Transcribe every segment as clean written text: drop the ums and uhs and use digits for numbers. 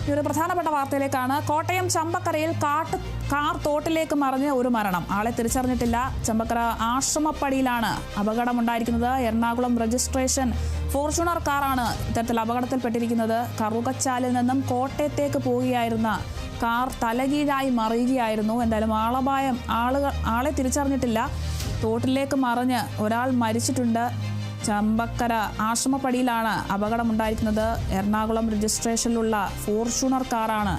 ഈ ഒരു പ്രധാനപ്പെട്ട വാർത്തയിലേക്കാണ്. കോട്ടയം ചമ്പക്കരയിൽ കാർ തോട്ടിലേക്ക് മറിഞ്ഞ് ഒരു മരണം. ആളെ തിരിച്ചറിഞ്ഞിട്ടില്ല. ചമ്പക്കര ആശ്രമപ്പടിയിലാണ് അപകടമുണ്ടായിരിക്കുന്നത്. എറണാകുളം രജിസ്ട്രേഷൻ ഫോർച്യൂണർ കാറാണ് ഇത്തരത്തിൽ അപകടത്തിൽപ്പെട്ടിരിക്കുന്നത്. കറുകച്ചാലിൽ നിന്നും കോട്ടയത്തേക്ക് പോവുകയായിരുന്ന കാർ തലകീഴായി മറിയുകയായിരുന്നു. എന്തായാലും ആളെ തിരിച്ചറിഞ്ഞിട്ടില്ല. തോട്ടിലേക്ക് മറിഞ്ഞ് ഒരാൾ മരിച്ചിട്ടുണ്ട്. ചമ്പക്കര ആശ്രമപ്പടിയിലാണ് അപകടമുണ്ടായിരിക്കുന്നത്. എറണാകുളം രജിസ്ട്രേഷനിലുള്ള ഫോർച്യൂണർ കാറാണ്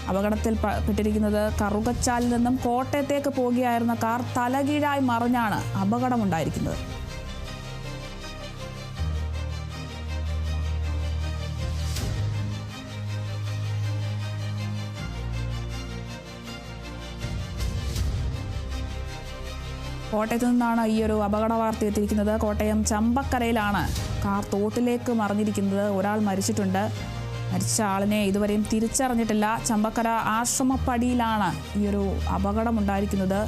അപകടത്തിൽപ്പെട്ടിരിക്കുന്നത്. കറുകച്ചാലിൽ നിന്നും കോട്ടയത്തേക്ക് പോകുകയായിരുന്ന കാർ തലകീഴായി മറിഞ്ഞാണ് അപകടമുണ്ടായിരിക്കുന്നത്. കോട്ടയത്ത് നിന്നാണ് ഈ ഒരു അപകട വാർത്ത എത്തിയിരിക്കുന്നത്. കോട്ടയം ചമ്പക്കരയിലാണ് കാർ തോട്ടിലേക്ക് മറിഞ്ഞിരിക്കുന്നത്. ഒരാൾ മരിച്ചിട്ടുണ്ട്. മരിച്ച ആളിനെ ഇതുവരെയും തിരിച്ചറിഞ്ഞിട്ടില്ല. ചമ്പക്കര ആശ്രമപ്പടിയിലാണ് ഈ ഒരു അപകടമുണ്ടായിരിക്കുന്നത്.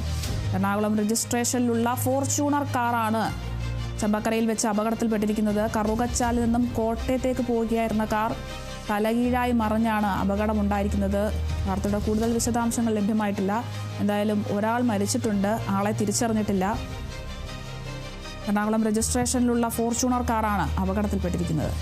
എറണാകുളം രജിസ്ട്രേഷനിലുള്ള ഫോർച്യൂണർ കാറാണ് ചമ്പക്കരയിൽ വെച്ച് അപകടത്തിൽപ്പെട്ടിരിക്കുന്നത്. കറുകച്ചാലിൽ നിന്നും കോട്ടയത്തേക്ക് പോവുകയായിരുന്ന കാർ തലകീഴായി മറിഞ്ഞാണ് അപകടമുണ്ടായിരിക്കുന്നത്. വാർത്തയുടെ കൂടുതൽ വിശദാംശങ്ങൾ ലഭ്യമായിട്ടില്ല. എന്തായാലും ഒരാൾ മരിച്ചിട്ടുണ്ട്. ആളെ തിരിച്ചറിഞ്ഞിട്ടില്ല. എറണാകുളം രജിസ്ട്രേഷനിലുള്ള ഫോർച്യൂണർ കാറാണ് അപകടത്തിൽപ്പെട്ടിരിക്കുന്നത്.